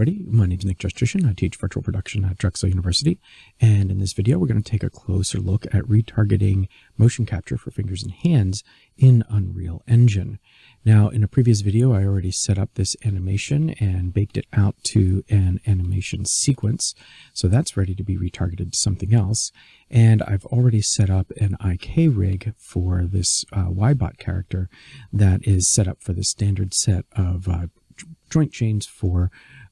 everybody. My name is Nick Justition. I teach virtual production at Drexel University. And in this video, we're going to take a closer look at retargeting motion capture for fingers and hands in Unreal Engine. Now, in a previous video, I already set up this animation and baked it out to an animation sequence. So that's ready to be retargeted to something else. And I've already set up an IK rig for this YBot character that is set up for the standard set of joint chains for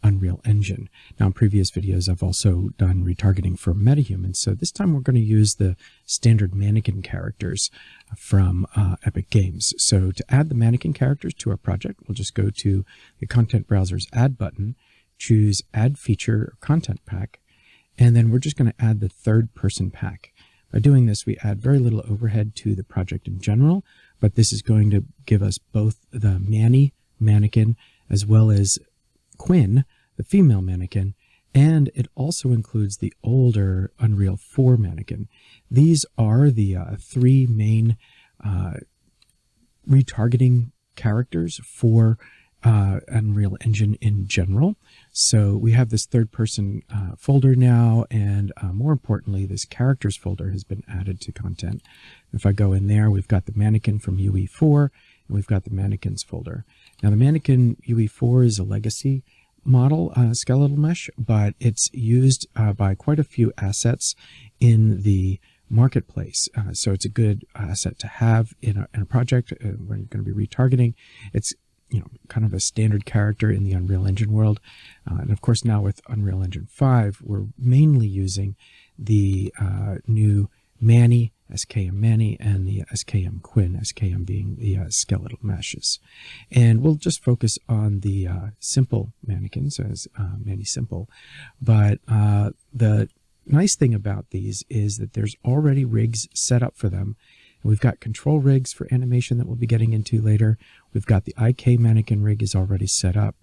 Unreal Engine. Now, in previous videos, I've also done retargeting for metahumans. So this time we're going to use the standard mannequin characters from Epic Games. So to add the mannequin characters to our project, we'll just go to the content browser's add button, choose add feature or content pack, and then we're just going to add the third person pack. By doing this, we add very little overhead to the project in general, but this is going to give us both the mannequin as well as Quinn, the female mannequin, and it also includes the older Unreal 4 mannequin. These are the three main retargeting characters for Unreal Engine in general. So we have this third person folder now, and more importantly, this characters folder has been added to content. If I go in there, we've got the mannequin from UE4, and we've got the mannequins folder. Now, the mannequin UE4 is a legacy model skeletal mesh, but it's used by quite a few assets in the marketplace. So it's a good asset to have in a project when you're going to be retargeting. It's kind of a standard character in the Unreal Engine world. And of course, now with Unreal Engine 5, we're mainly using the new Manny, SKM Manny, and the SKM Quinn, SKM being the skeletal meshes. And we'll just focus on the simple mannequins as Manny Simple. But the nice thing about these is that there's already rigs set up for them. We've got control rigs for animation that we'll be getting into later. We've got the IK mannequin rig is already set up,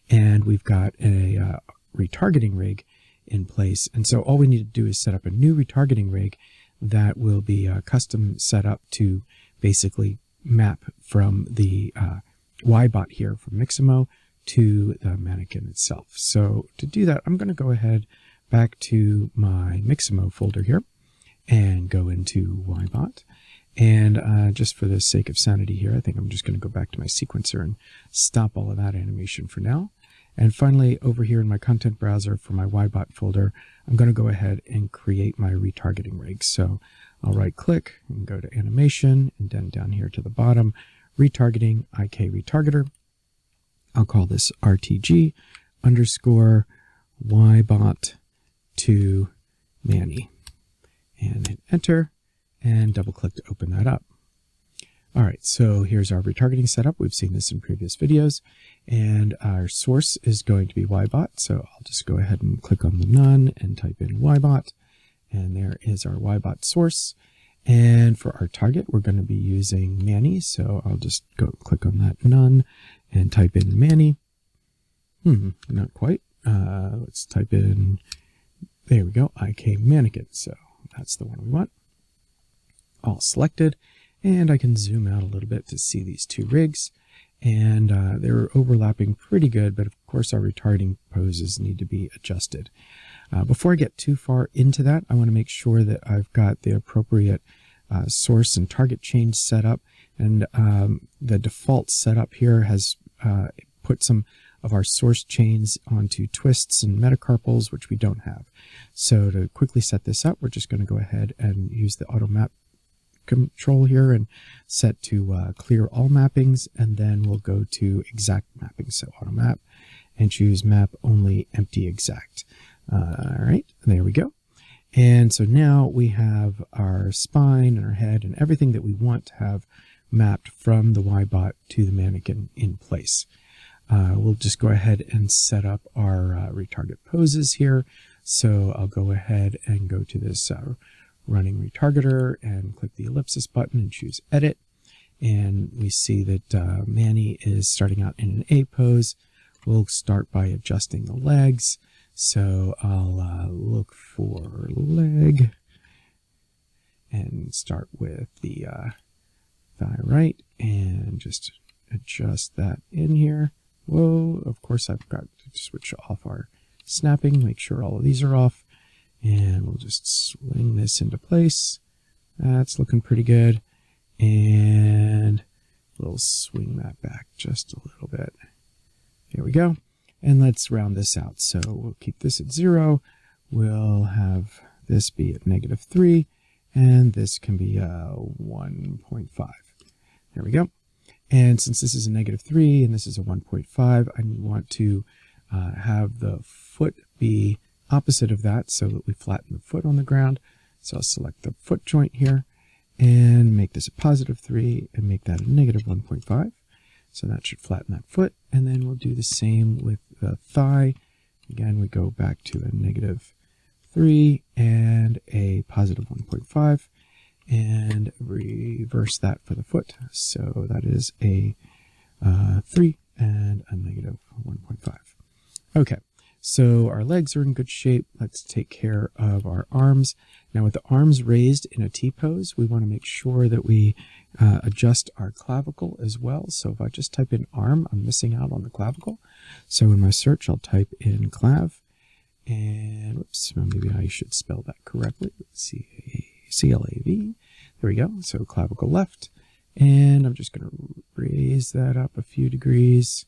and we've got a retargeting rig in place. And so all we need to do is set up a new retargeting rig that will be custom set up to basically map from the YBot here from Mixamo to the mannequin itself. So to do that, I'm going to go ahead back to my Mixamo folder here and go into YBot. And just for the sake of sanity here, I think I'm just going to go back to my sequencer and stop all of that animation for now. And finally, over here in my content browser for my YBot folder, I'm going to go ahead and create my retargeting rig. So I'll right click and go to animation, and then down here to the bottom, retargeting, IK retargeter. I'll call this RTG underscore YBot to Manny, and hit enter and double click to open that up. All right, so here's our retargeting setup. We've seen this in previous videos, and our source is going to be YBot. So I'll just go ahead and click on the none and type in YBot, and there is our YBot source. And for our target, we're going to be using Manny. So I'll just go click on that none and type in Manny. Not quite. Let's type in, there we go, IK Mannequin. So that's the one we want. All selected. And I can zoom out a little bit to see these two rigs, and they're overlapping pretty good, but of course our retargeting poses need to be adjusted. Before I get too far into that, I want to make sure that I've got the appropriate source and target chains set up, and the default setup here has put some of our source chains onto twists and metacarpals, which we don't have. So to quickly set this up, we're just going to go ahead and use the auto map control here and set to clear all mappings, and then we'll go to exact mapping, so auto map, and choose map only empty exact. All right, there we go. And so now we have our spine and our head and everything that we want to have mapped from the YBot to the mannequin in place. We'll just go ahead and set up our retarget poses here. So I'll go ahead and go to this running retargeter and click the ellipsis button and choose edit, and we see that Manny is starting out in an A pose. We'll start by adjusting the legs, so I'll look for leg and start with the thigh right and just adjust that in here. Whoa, of course I've got to switch off our snapping, make sure all of these are off, and we'll just swing this into place. That's looking pretty good. And we'll swing that back just a little bit. There we go. And let's round this out. So we'll keep this at 0. We'll have this be at -3, and this can be 1.5. There we go. And since this is a -3 and this is a 1.5, I want to have the foot be opposite of that so that we flatten the foot on the ground. So I'll select the foot joint here and make this a +3 and make that a -1.5. So that should flatten that foot. And then we'll do the same with the thigh. Again, we go back to a -3 and a +1.5 and reverse that for the foot. So that is a 3 and a -1.5. Okay, so our legs are in good shape. Let's take care of our arms. Now with the arms raised in a T-pose, we want to make sure that we adjust our clavicle as well. So if I just type in arm, I'm missing out on the clavicle. So in my search, I'll type in clav. And whoops, maybe I should spell that correctly. C-L-A-V. There we go. So clavicle left. And I'm just going to raise that up a few degrees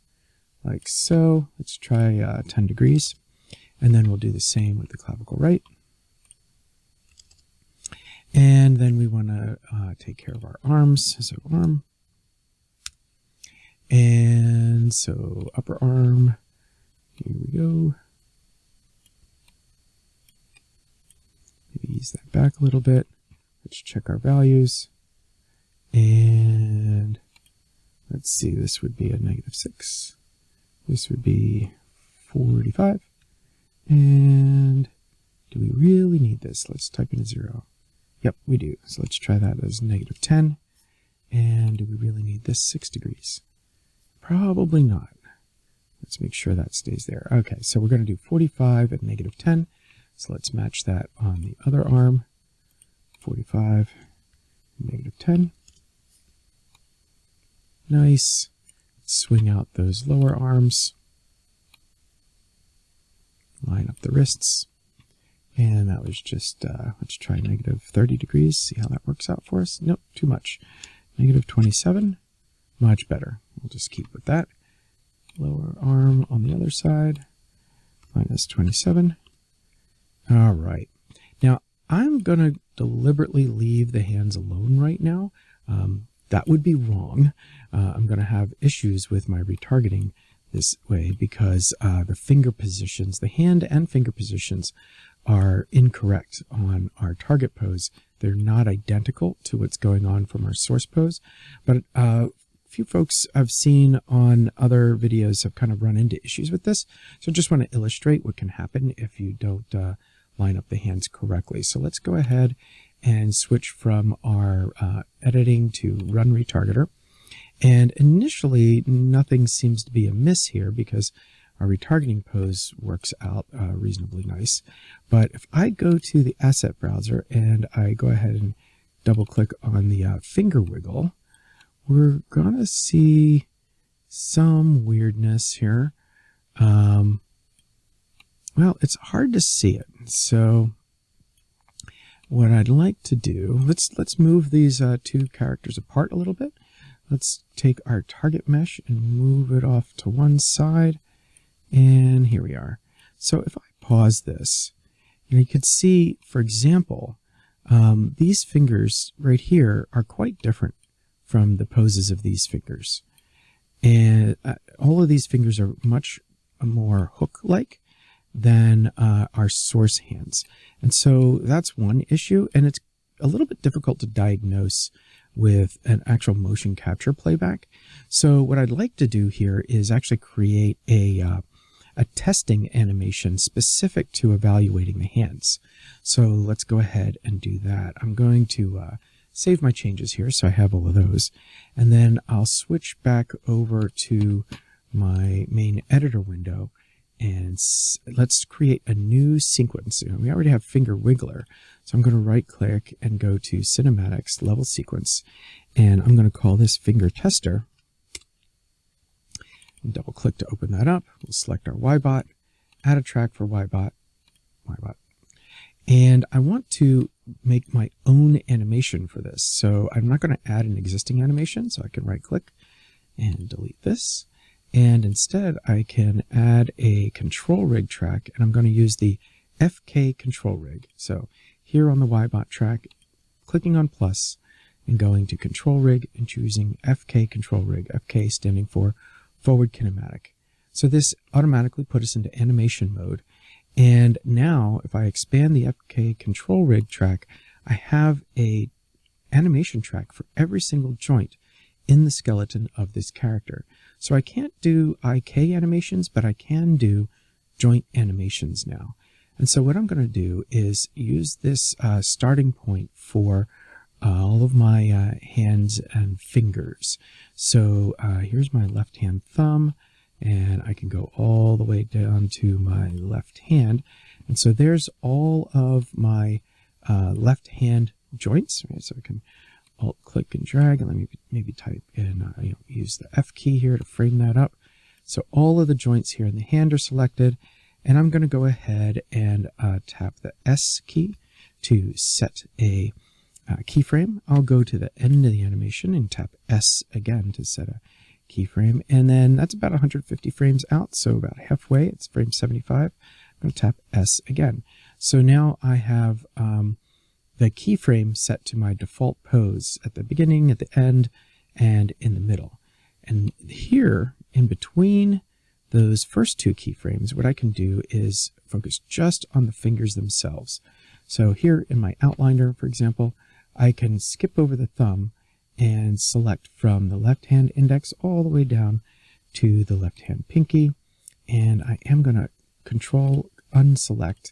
like so. Let's try 10 degrees. And then we'll do the same with the clavicle right. And then we want to take care of our arms. So arm. And so upper arm. Here we go. Maybe ease that back a little bit. Let's check our values. And let's see, this would be a -6. This would be 45. And do we really need this? Let's type in a 0. Yep, we do. So let's try that as -10. And do we really need this 6 degrees? Probably not. Let's make sure that stays there. Okay, so we're going to do 45 at -10. So let's match that on the other arm. 45 and -10. Nice. Let's swing out those lower arms. Line up the wrists. And that was just, let's try -30 degrees, see how that works out for us. Nope, too much. -27, much better. We'll just keep with that. Lower arm on the other side, -27. All right. Now, I'm going to deliberately leave the hands alone right now. That would be wrong. I'm going to have issues with my retargeting this way because the finger positions, the hand and finger positions are incorrect on our target pose. They're not identical to what's going on from our source pose. But a few folks I've seen on other videos have kind of run into issues with this. So I just want to illustrate what can happen if you don't line up the hands correctly. So let's go ahead and switch from our editing to run retargeter. And initially, nothing seems to be amiss here because our retargeting pose works out reasonably nice. But if I go to the asset browser and I go ahead and double click on the finger wiggle, we're going to see some weirdness here. Well, it's hard to see it. So what I'd like to do, let's move these two characters apart a little bit. Let's take our target mesh and move it off to one side. And here we are. So if I pause this, you can see, for example, these fingers right here are quite different from the poses of these fingers. And all of these fingers are much more hook-like than our source hands. And so that's one issue. And it's a little bit difficult to diagnose with an actual motion capture playback. So what I'd like to do here is actually create a testing animation specific to evaluating the hands. So let's go ahead and do that. I'm going to save my changes here so I have all of those. And then I'll switch back over to my main editor window and let's create a new sequence. We already have finger wiggler. So I'm going to right click and go to cinematics level sequence. And I'm going to call this finger tester. double click to open that up. We'll select our YBot, add a track for YBot, and I want to make my own animation for this. So I'm not going to add an existing animation, so I can right click and delete this. And instead I can add a control rig track, and I'm going to use the FK control rig. So here on the YBot track, clicking on plus and going to control rig and choosing FK control rig, FK standing for forward kinematic. So this automatically put us into animation mode. And now if I expand the FK control rig track, I have a animation track for every single joint in the skeleton of this character. So I can't do IK animations, but I can do joint animations now. And so what I'm going to do is use this starting point for all of my hands and fingers. So here's my left hand thumb, and I can go all the way down to my left hand. And so there's all of my left hand joints, right? So I can alt click and drag, and let me maybe type in, use the F key here to frame that up. So all of the joints here in the hand are selected, and I'm going to go ahead and tap the S key to set a keyframe. I'll go to the end of the animation and tap S again to set a keyframe, and then that's about 150 frames out, so about halfway, it's frame 75. I'm going to tap S again. So now I have the keyframe set to my default pose at the beginning, at the end, and in the middle. And here, in between those first two keyframes, what I can do is focus just on the fingers themselves. So here in my outliner, for example, I can skip over the thumb and select from the left hand index all the way down to the left hand pinky. And I am going to control unselect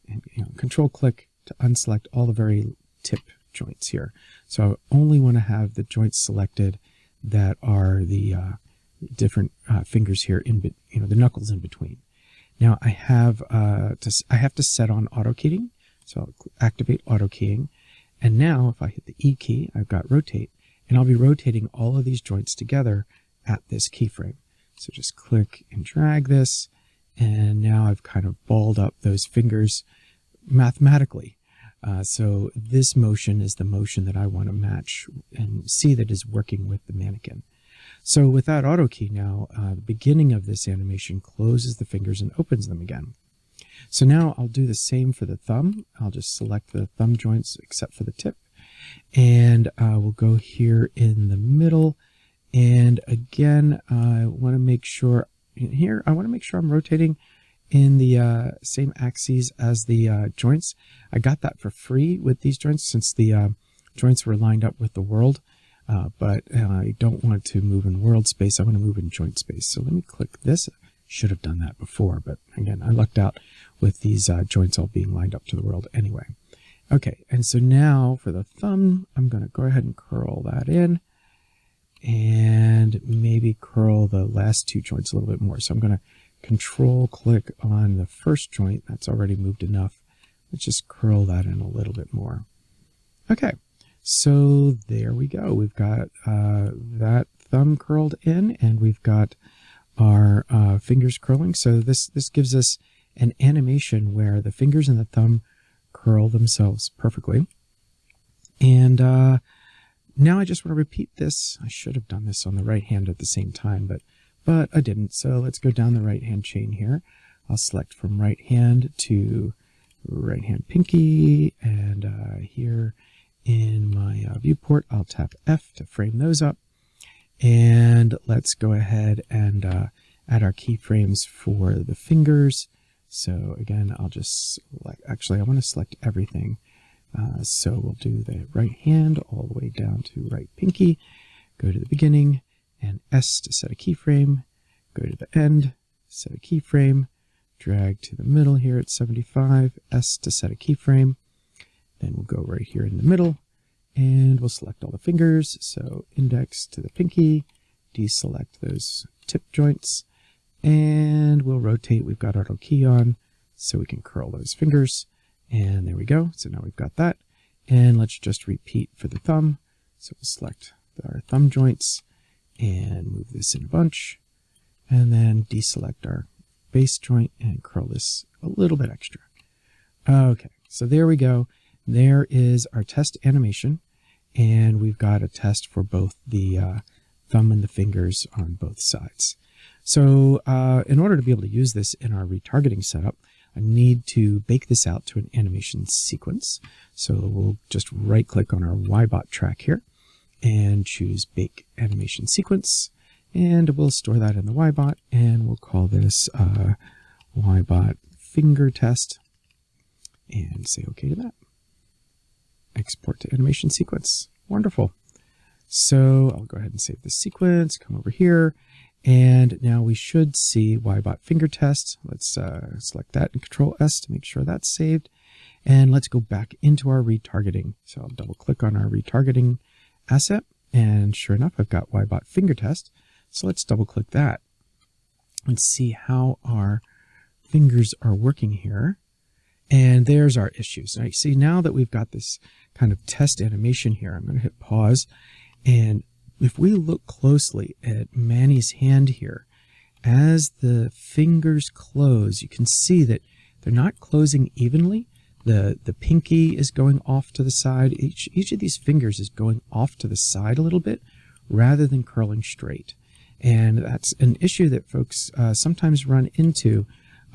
and control click to unselect all the very tip joints here. So I only want to have the joints selected that are the different fingers here in the knuckles in between. Now I have to set on auto keying, so I'll activate auto keying. And now if I hit the E key, I've got rotate, and I'll be rotating all of these joints together at this keyframe. So just click and drag this, and now I've kind of balled up those fingers mathematically. So this motion is the motion that I want to match and see that is working with the mannequin. So with that auto key now, the beginning of this animation closes the fingers and opens them again. So now I'll do the same for the thumb. I'll just select the thumb joints except for the tip. And we'll go here in the middle. And again, I want to make sure here, I want to make sure I'm rotating in the same axes as the joints. I got that for free with these joints since the joints were lined up with the world. But I don't want to move in world space. I want to move in joint space. So let me click this. Should have done that before, but again, I lucked out with these joints all being lined up to the world anyway. Okay, and so now for the thumb, I'm going to go ahead and curl that in and maybe curl the last two joints a little bit more. So I'm going to control click on the first joint. That's already moved enough. Let's just curl that in a little bit more. Okay, so there we go. We've got that thumb curled in, and we've got our fingers curling. So this gives us an animation where the fingers and the thumb curl themselves perfectly. And now I just want to repeat this. I should have done this on the right hand at the same time, but I didn't. So let's go down the right hand chain here. I'll select from right hand to right hand pinky, and here in my viewport, I'll tap F to frame those up. And let's go ahead and add our keyframes for the fingers. So again, I'll just select, actually I want to select everything. So we'll do the right hand all the way down to right pinky, go to the beginning, and S to set a keyframe, go to the end, set a keyframe, drag to the middle here at 75, S to set a keyframe, then we'll go right here in the middle, and we'll select all the fingers, so index to the pinky, deselect those tip joints, and we'll rotate. We've got auto key on, so we can curl those fingers, and there we go. So now we've got that, and let's just repeat for the thumb. So we'll select our thumb joints and move this in a bunch, and then deselect our base joint and curl this a little bit extra. Okay, so there we go. There is our test animation, and we've got a test for both the thumb and the fingers on both sides. So in order to be able to use this in our retargeting setup, I need to bake this out to an animation sequence. So we'll just right click on our YBot track here and choose Bake Animation Sequence. And we'll store that in the YBot, and we'll call this YBot Finger Test, and say OK to that. Export to animation sequence. Wonderful. So I'll go ahead and save the sequence, come over here, and now we should see YBot Finger Test. Let's select that and Control S to make sure that's saved. And let's go back into our retargeting. So I'll double click on our retargeting asset, and sure enough, I've got YBot Finger Test. So let's double click that and see how our fingers are working here. And there's our issues. Right? See, now that we've got this kind of test animation here, I'm going to hit pause. And if we look closely at Manny's hand here, as the fingers close, you can see that they're not closing evenly. The pinky is going off to the side. Each of these fingers is going off to the side a little bit rather than curling straight. And that's an issue that folks sometimes run into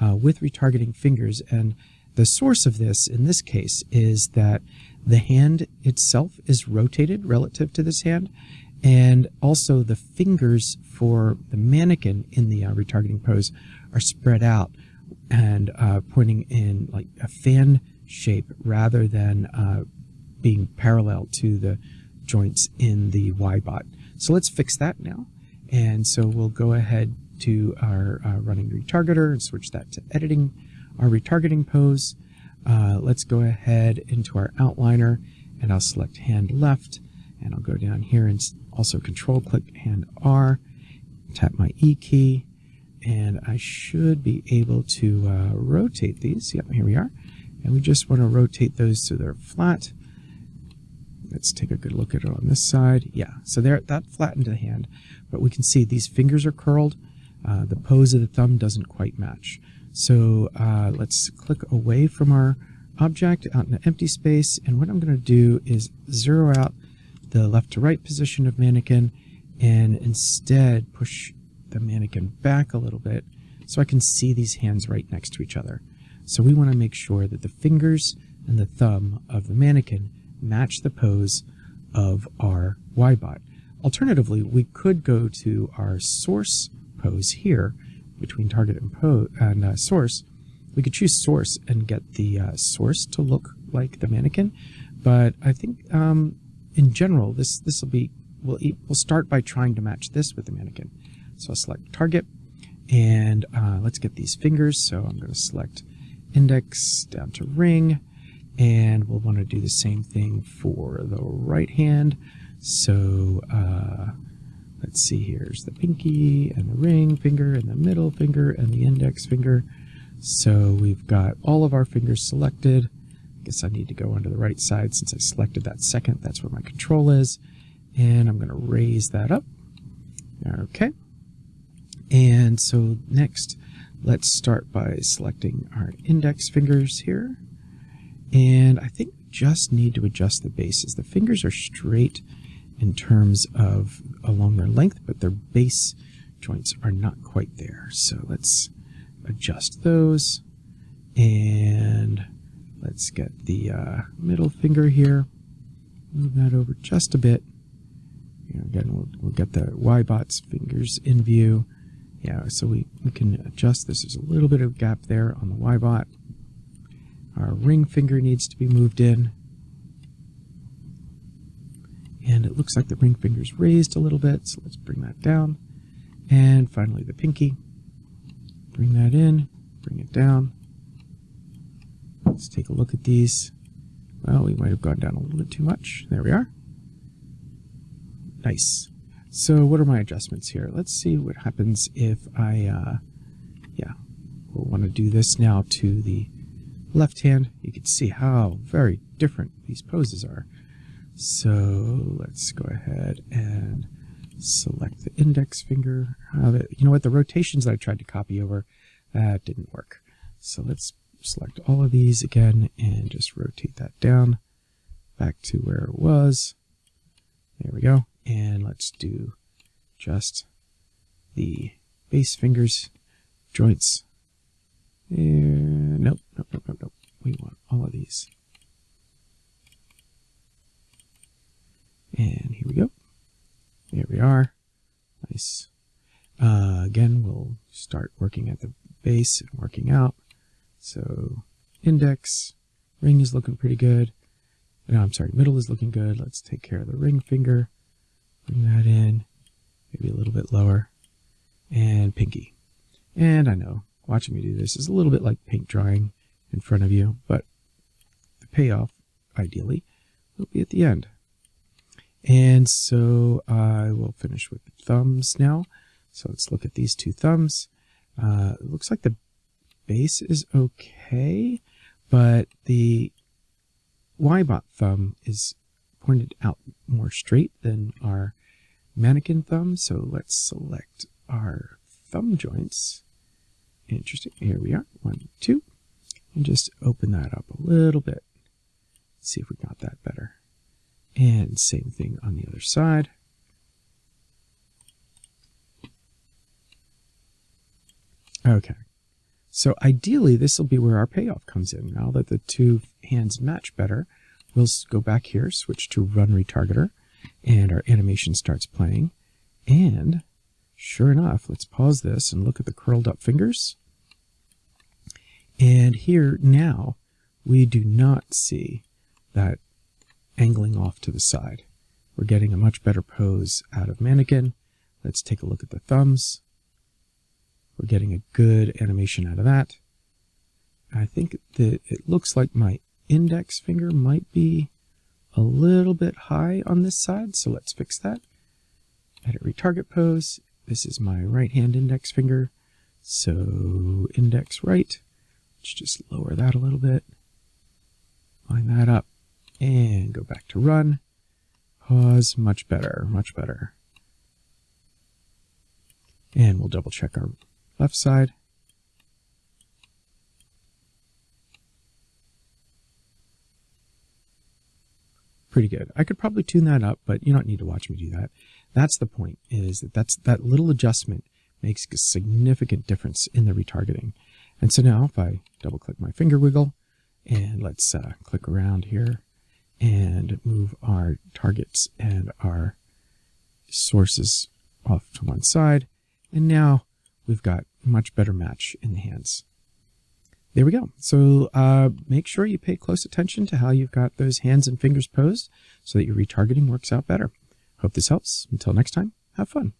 with retargeting fingers. And the source of this, in this case, is that the hand itself is rotated relative to this hand. And also the fingers for the mannequin in the retargeting pose are spread out and pointing in like a fan shape rather than being parallel to the joints in the YBot. So let's fix that now. And so we'll go ahead to our running retargeter and switch that to editing our retargeting pose. Let's go ahead into our outliner, and I'll select hand left, and I'll go down here and also control click hand R, tap my E key, and I should be able to rotate these. Yep, here we are. And we just want to rotate those so they're flat. Let's take a good look at it on this side. Yeah, so there, that flattened the hand, but we can see these fingers are curled. The pose of the thumb doesn't quite match. So let's click away from our object out in the empty space, and what I'm going to do is zero out the left to right position of mannequin and instead push the mannequin back a little bit so I can see these hands right next to each other. So we want to make sure that the fingers and the thumb of the mannequin match the pose of our YBot. Alternatively, we could go to our source pose here between target and source. We could choose source and get the source to look like the mannequin, but I think in general this will be we'll start by trying to match this with the mannequin. So I'll select target, and let's get these fingers. So I'm going to select index down to ring, and we'll want to do the same thing for the right hand. So let's see, here's the pinky and the ring finger and the middle finger and the index finger. So we've got all of our fingers selected. I guess I need to go onto the right side since I selected that second. That's where my control is. And I'm going to raise that up. Okay. And so next, let's start by selecting our index fingers here. And I think we just need to adjust the bases. The fingers are straight in terms of along their length, but their base joints are not quite there. So let's adjust those, and let's get the middle finger here, move that over just a bit. Again, we'll get the YBot's fingers in view. Yeah, so we can adjust this. There's a little bit of gap there on the YBot. Our ring finger needs to be moved in. And it looks like the ring finger's raised a little bit, so let's bring that down. And finally the pinky. Bring that in, bring it down. Let's take a look at these. Well, we might have gone down a little bit too much. There we are. Nice. So what are my adjustments here? Let's see what happens if I, we'll want to do this now to the left hand. You can see how very different these poses are. So let's go ahead and select the index finger. You know what? The rotations that I tried to copy over, that didn't work. So let's select all of these again and just rotate that down back to where it was. There we go. And let's do just the base fingers joints. Nope. We want all of these. And here we go. There we are. Nice. Again, we'll start working at the base and working out. So index, ring is looking pretty good. No, I'm sorry, middle is looking good. Let's take care of the ring finger. Bring that in, maybe a little bit lower. And pinky. And I know, watching me do this is a little bit like paint drying in front of you, but the payoff, ideally, will be at the end. And so I will finish with the thumbs now. So let's look at these two thumbs. It looks like the base is okay, but the YBot thumb is pointed out more straight than our mannequin thumb. So let's select our thumb joints. Interesting. Here we are. 1, 2. And just open that up a little bit. Let's see if we got that better. And same thing on the other side. Okay. So ideally, this will be where our payoff comes in. Now that the two hands match better, we'll go back here, switch to Run Retargeter, and our animation starts playing. And sure enough, let's pause this and look at the curled up fingers. And here now, we do not see that angling off to the side. We're getting a much better pose out of Mannequin. Let's take a look at the thumbs. We're getting a good animation out of that. I think that it looks like my index finger might be a little bit high on this side, so let's fix that. Edit retarget pose. This is my right hand index finger, so index right. Let's just lower that a little bit. Line that up and go back to run. Pause, much better, much better. And we'll double check our left side. Pretty good. I could probably tune that up, but you don't need to watch me do that. That's the point, is that little adjustment makes a significant difference in the retargeting. And so now if I double click my finger wiggle and let's click around here and move our targets and our sources off to one side. And now we've got much better match in the hands. There we go. So make sure you pay close attention to how you've got those hands and fingers posed so that your retargeting works out better. Hope this helps. Until next time, have fun.